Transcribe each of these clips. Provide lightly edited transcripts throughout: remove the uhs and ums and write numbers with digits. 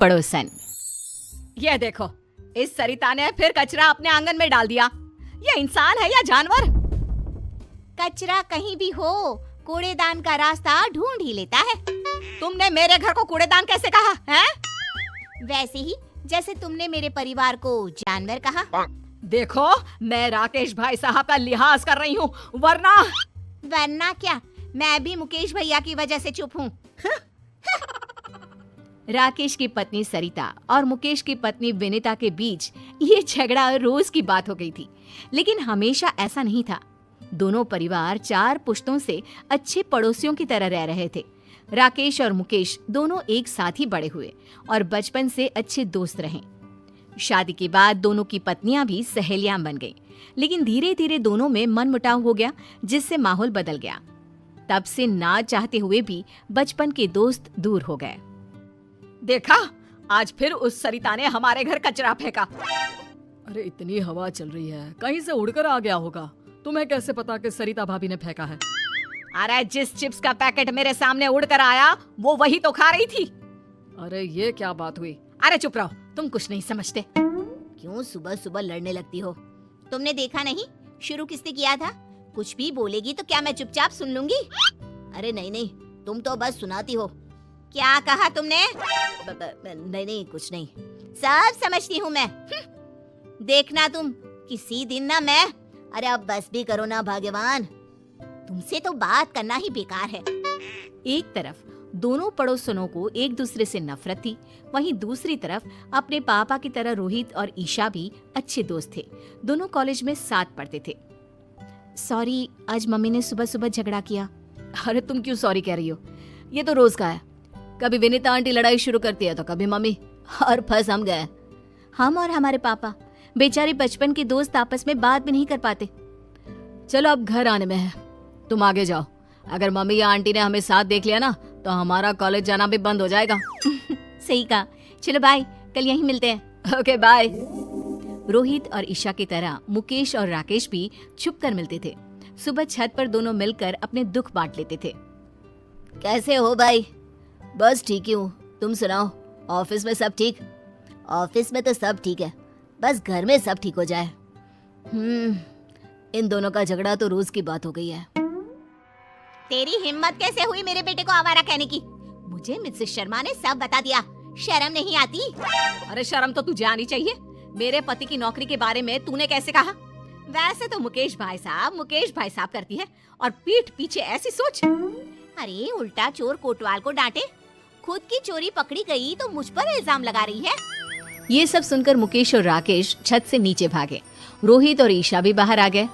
पड़ोसन। ये देखो, इस सरिता ने फिर कचरा अपने आंगन में डाल दिया। ये इंसान है या जानवर? कचरा कहीं भी हो, कूड़ेदान का रास्ता ढूंढ ही लेता है। तुमने मेरे घर को कूड़ेदान कैसे कहा है? वैसे ही जैसे तुमने मेरे परिवार को जानवर कहा। देखो, मैं राकेश भाई साहब का लिहाज कर रही हूँ, वरना क्या, मैं भी मुकेश भैया की वजह से चुप हूँ। राकेश की पत्नी सरिता और मुकेश की पत्नी विनीता के बीच ये झगड़ा रोज की बात हो गई थी, लेकिन हमेशा ऐसा नहीं था। दोनों परिवार 4 पुश्तों से अच्छे पड़ोसियों की तरह रह रहे थे। राकेश और मुकेश दोनों एक साथ ही बड़े हुए और बचपन से अच्छे दोस्त रहे। शादी के बाद दोनों की पत्नियां भी सहेलियां बन गईं, लेकिन धीरे धीरे दोनों में मनमुटाव हो गया, जिससे माहौल बदल गया। तब से ना चाहते हुए भी बचपन के दोस्त दूर हो गए। देखा, आज फिर उस सरिता ने हमारे घर कचरा फेंका। अरे इतनी हवा चल रही है, कहीं से उड़कर आ गया होगा। तुम्हें कैसे पता कि सरिता भाभी ने फेंका है? अरे जिस चिप्स का पैकेट मेरे सामने उड़कर आया, वो वही तो खा रही थी। अरे ये क्या बात हुई? अरे चुप रहो, तुम कुछ नहीं समझते। क्यों सुबह सुबह लड़ने लगती हो? तुमने देखा नहीं शुरू किसने किया था? कुछ भी बोलेगी तो क्या मैं चुपचाप सुन लूंगी? अरे नहीं नहीं, तुम तो बस सुनाती हो। क्या कहा तुमने? नहीं कुछ नहीं, सब समझती हूँ मैं। देखना तुम किसी दिन ना मैं। अरे अब बस भी करो ना भाग्यवान, तुमसे तो बात करना ही बेकार है। एक तरफ दोनों पड़ोसनों को एक दूसरे से नफरत थी, वहीं दूसरी तरफ अपने पापा की तरह रोहित और ईशा भी अच्छे दोस्त थे। दोनों कॉलेज में साथ पढ़ते थे। सॉरी, आज मम्मी ने सुबह सुबह झगड़ा किया। अरे तुम क्यों सॉरी कह रही हो? ये तो रोज का है। कभी विनीता आंटी लड़ाई शुरू करती है तो कभी मम्मी, और फंस हम गए। हम और हमारे पापा बेचारे बचपन के दोस्त आपस में बात भी नहीं कर पाते। चलो अब घर आने में है, तुम आगे जाओ। अगर मम्मी या आंटी ने हमें साथ देख लिया ना तो हमारा कॉलेज जाना भी बंद हो जाएगा। सही कहा, चलो बाय, कल यहीं मिलते हैं। Okay bye. रोहित और ईशा की तरह मुकेश और राकेश भी छुप कर मिलते थे। सुबह छत पर दोनों मिलकर अपने दुख बांट लेते थे। कैसे हो भाई? बस ठीक ही हूँ, तुम सुनाओ, ऑफिस में सब ठीक? ऑफिस में तो सब ठीक है, बस घर में सब ठीक हो जाए। इन दोनों का झगड़ा तो रोज की बात हो गई है। तेरी हिम्मत कैसे हुई मेरे बेटे को आवारा कहने की? मुझे मिसेस शर्मा ने सब बता दिया, शर्म नहीं आती? अरे शर्म तो तुझे आनी चाहिए। मेरे पति की नौकरी के बारे में तूने कैसे कहा? वैसे तो मुकेश भाई साहब करती है, और पीठ पीछे ऐसी सोच। अरे उल्टा चोर कोतवाल को डांटे, खुद की चोरी पकड़ी गई तो मुझ पर इल्जाम लगा रही है। ये सब सुनकर मुकेश और राकेश छत से नीचे भागे। रोहित और ईशा भी बाहर आ गए।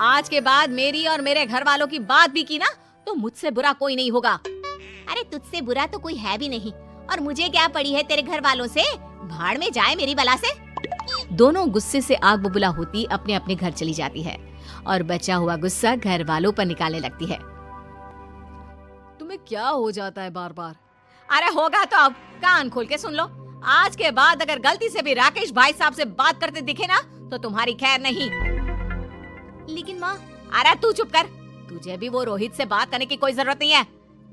आज के बाद मेरी और मेरे घर वालों की बात भी की ना तो मुझसे बुरा कोई नहीं होगा। अरे तुझसे बुरा तो कोई है भी नहीं, और मुझे क्या पड़ी है तेरे घर वालों से? भाड़ में जाए मेरी बला से। दोनों गुस्से से आग बबूला होती अपने अपने घर चली जाती है और बचा हुआ गुस्सा घर वालों पर निकालने लगती है। तुम्हें क्या हो जाता है बार बार? अरे होगा तो अब कान खोल के सुन लो। आज के बाद अगर गलती से भी राकेश भाई साहब से बात करते दिखे ना तो तुम्हारी खैर नहीं। लेकिन माँ। अरे तू चुप कर, तुझे भी वो रोहित से बात करने की कोई जरूरत नहीं है।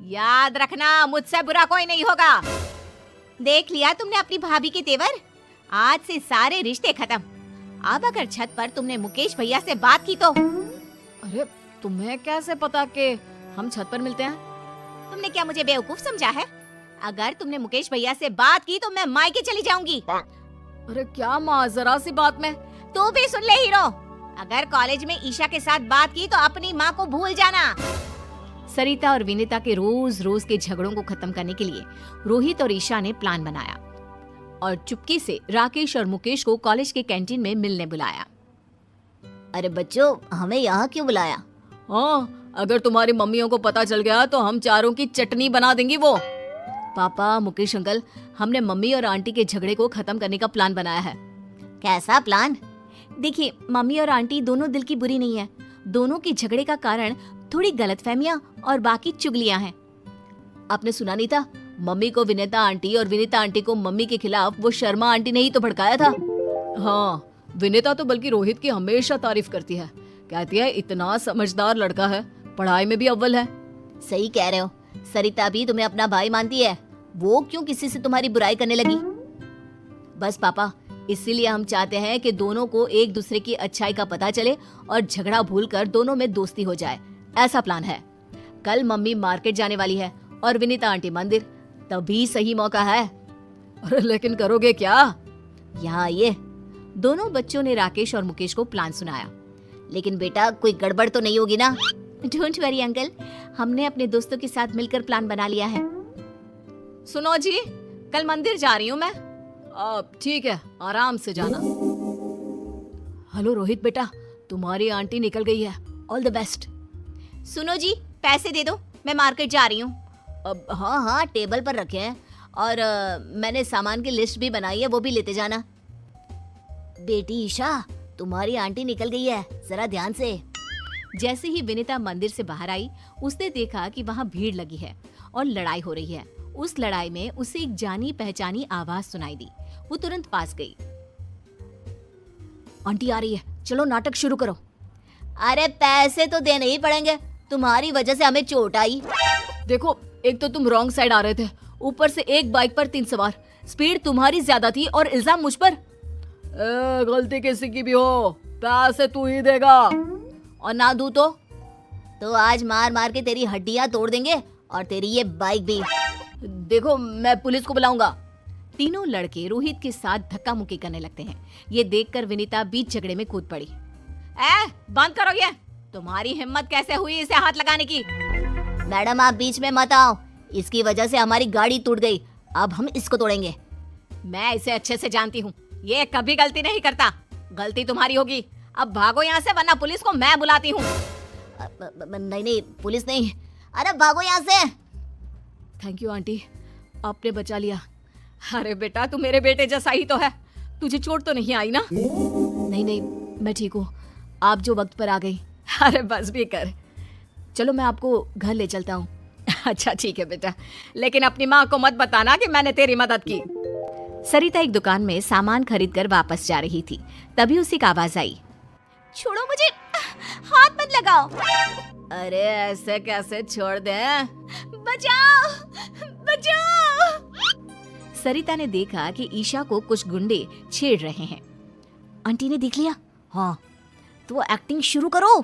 याद रखना, मुझसे बुरा कोई नहीं होगा। देख लिया तुमने अपनी भाभी के तेवर? आज से सारे रिश्ते खत्म। अब अगर छत पर तुमने मुकेश भैया से बात की तो। अरे तुम्हें कैसे पता कि हम छत पर मिलते हैं? तुमने क्या मुझे बेवकूफ समझा है? अगर तुमने मुकेश भैया से बात की तो मैं मायके चली जाऊंगी। अरे क्या माँ, जरा सी बात में। तू भी सुन ले हीरो, अगर कॉलेज में ईशा के साथ बात की तो अपनी माँ को भूल जाना। सरिता और विनीता के रोज रोज के झगड़ों को खत्म करने के लिए रोहित और ईशा ने प्लान बनाया और चुपके से राकेश और मुकेश को कॉलेज के कैंटीन में मिलने बुलाया। अरे बच्चों, हमें यहाँ क्यों बुलाया? हाँ, अगर तुम्हारी मम्मियों को पता चल गया तो हम चारों की चटनी बना देंगी वो। पापा, मुकेश अंकल, हमने मम्मी और आंटी के झगड़े को खत्म करने का प्लान बनाया है। कैसा प्लान? देखिए, मम्मी और आंटी दोनों दिल की बुरी नहीं है। दोनों के झगड़े का कारण थोड़ी गलतफहमियां और बाकी चुगलियां हैं। आपने सुना नहीं था? मम्मी को विनीता आंटी और विनीता आंटी को मम्मी के खिलाफ वो शर्मा आंटी ने ही तो भड़काया था। हाँ, विनीता तो बल्कि रोहित की हमेशा तारीफ करती है, कहती है इतना समझदार लड़का है, पढ़ाई में भी अव्वल है। सही कह रहे हो, सरिता भी तुम्हें अपना भाई मानती है। वो क्यों किसी से तुम्हारी बुराई करने लगी? बस पापा, इसीलिए हम चाहते हैं कि दोनों को एक दूसरे की अच्छाई का पता चले और झगड़ा भूलकर दोनों में दोस्ती हो जाए। ऐसा प्लान है। कल मम्मी मार्केट जाने वाली है और विनीता आंटी मंदिर, तभी सही मौका है। अरे लेकिन करोगे क्या? यहाँ आइए। दोनों बच्चों ने राकेश और मुकेश को प्लान सुनाया। लेकिन बेटा, कोई गड़बड़ तो नहीं होगी ना? डोंट वरी अंकल, हमने अपने दोस्तों के साथ मिलकर प्लान बना लिया है। सुनो जी, कल मंदिर जा रही हूँ मैं। ठीक है, आराम से जाना। हेलो रोहित बेटा, तुम्हारी आंटी निकल गई है। All the best. सुनो जी, पैसे दे दो, मैं मार्केट जा रही हूँ। अब हाँ, टेबल पर रखे हैं और मैंने सामान की लिस्ट भी बनाई है, वो भी लेते जाना। बेटी ईशा, तुम्हारी आंटी निकल गई है, जरा ध्यान से। जैसे ही विनीता मंदिर से बाहर आई, उसने देखा कि वहाँ भीड़ लगी है और लड़ाई हो रही है। उस लड़ाई में उसे एक जानी पहचानी आवाज सुनाई दी। वो तुरंत पास गई। आंटी आ रही है, चलो नाटक शुरू करो। अरे पैसे तो देने ही पड़ेंगे, तुम्हारी वजह से हमें चोट आई। देखो, एक तो तुम रॉन्ग साइड आ रहे थे, ऊपर से एक बाइक पर 3 सवार, स्पीड तुम्हारी ज्यादा थी और इल्जाम मुझ पर। गलती किसी की भी हो, पैसे तू ही देगा। और ना दूं तो आज मार मार के तेरी हड्डियां तोड़ देंगे और तेरी ये बाइक भी। देखो, मैं पुलिस को बुलाऊंगा। तीनों लड़के रोहित के साथ धक्का मुक्की करने लगते हैं। ये देखकर विनीता बीच झगड़े में कूद पड़ी। बंद करो ये, तुम्हारी हिम्मत कैसे हुई इसे हाथ लगाने की? मैडम, आप बीच में मत आओ, इसकी वजह से हमारी गाड़ी टूट गई, अब हम इसको तोड़ेंगे। मैं इसे अच्छे से जानती हूँ, ये कभी गलती नहीं करता। गलती तुम्हारी होगी। अब भागो यहाँ से, वरना पुलिस को मैं बुलाती हूँ। नहीं, पुलिस नहीं। अरे भागो यहाँ से। थैंक यू आंटी, आपने बचा लिया। अरे बेटा, तू मेरे बेटे जैसा ही तो है, तुझे चोट तो नहीं आई ना? नहीं, मैं ठीक हूँ। आप जो वक्त पर आ गई। अरे बस भी कर, चलो मैं आपको घर ले चलता हूँ। अच्छा ठीक है बेटा, लेकिन अपनी माँ को मत बताना कि मैंने तेरी मदद की। सरिता एक दुकान में सामान खरीद कर वापस जा रही थी, तभी उसे एक आवाज आई। छोड़ो मुझे, हाथ मत लगाओ। अरे ऐसे कैसे छोड़ दे? बचाओ। सरिता ने देखा कि ईशा को कुछ गुंडे छेड़ रहे हैं। आंटी ने देख लिया? हाँ, तो एक्टिंग शुरू करो।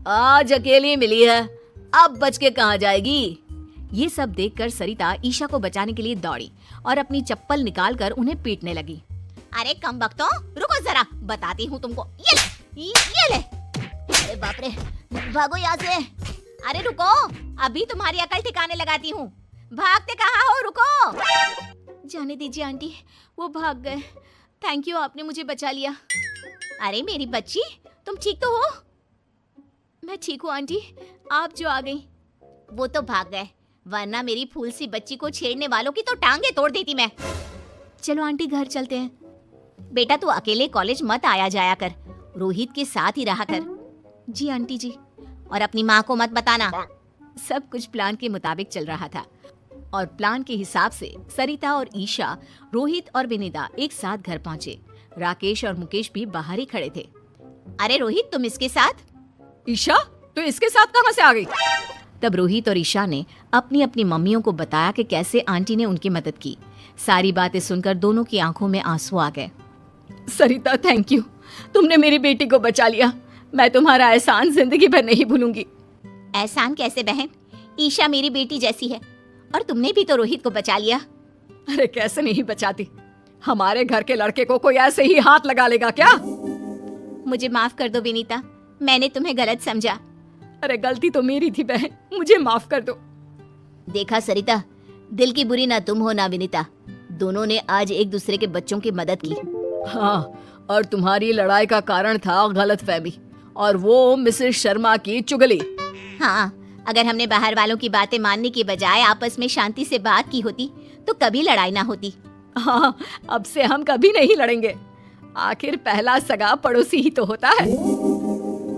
आज अकेली मिली है, अब बच के कहाँ जाएगी? ये सब देखकर सरिता ईशा को बचाने के लिए दौड़ी और अपनी चप्पल निकालकर उन्हें पीटने लगी। अरे कम बख्तों, रुको जरा, बताती हूँ तुमको। ये ले। अरे बाप रे, भागो यहाँ से। अरे रुको, अभी तुम्हारी अकल ठिकाने लगाती हूँ। भागते कहाँ हो? रुको। जाने दीजिए आंटी, वो भाग गए। थैंक यू, आपने मुझे बचा लिया। अरे मेरी बच्ची, तुम ठीक तो हो? मैं ठीक हूँ आंटी, आप जो आ गई। वो तो भाग गए, वरना मेरी फूल सी बच्ची को छेड़ने वालों की तो टांगे तोड़ देती मैं। चलो आंटी, घर चलते हैं। बेटा, तू अकेले कॉलेज मत आया जाया कर, रोहित के साथ ही रहा कर। जी आंटी जी। और अपनी माँ को मत बताना। सब कुछ प्लान के मुताबिक चल रहा था और प्लान के हिसाब से सरिता और ईशा, रोहित और विनीता एक साथ घर पहुंचे। राकेश और मुकेश भी बाहर ही खड़े थे। अरे रोहित, तुम इसके साथ? ईशा, तो इसके साथ कहाँ से आ गई? तब रोहित और ईशा ने अपनी अपनी मम्मियों को बताया कि कैसे आंटी ने उनकी मदद की। सारी बातें सुनकर दोनों की आंखों में आंसू आ गए। सरिता, थैंक यू, तुमने मेरी बेटी को बचा लिया। मैं तुम्हारा एहसान जिंदगी भर नहीं भूलूंगी। एहसान कैसे बहन, ईशा मेरी बेटी जैसी है और तुमने भी तो रोहित को बचा लिया। अरे कैसे नहीं बचाती, हमारे घर के लड़के को कोई ऐसे ही हाथ लगा लेगा क्या? मुझे माफ कर दो विनीता, मैंने तुम्हें गलत समझा। अरे गलती तो मेरी थी बहन, मुझे माफ कर दो। देखा सरिता, दिल की बुरी ना तुम हो ना विनीता, दोनों ने आज एक दूसरे के बच्चों की मदद की। हाँ, और तुम्हारी लड़ाई का कारण था गलतफहमी और वो मिसेस शर्मा की चुगली। हाँ, अगर हमने बाहर वालों की बातें मानने की बजाय आपस में शांति से बात की होती तो कभी लड़ाई ना होती। हाँ, अब से हम कभी नहीं लड़ेंगे। आखिर पहला सगा पड़ोसी ही तो होता है।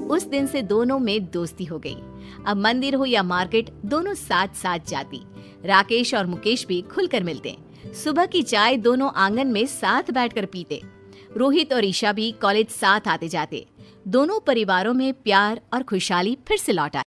उस दिन से दोनों में दोस्ती हो गई। अब मंदिर हो या मार्केट, दोनों साथ साथ जाती। राकेश और मुकेश भी खुलकर मिलते। सुबह की चाय दोनों आंगन में साथ बैठकर पीते। रोहित और ईशा भी कॉलेज साथ आते जाते। दोनों परिवारों में प्यार और खुशहाली फिर से लौट आई।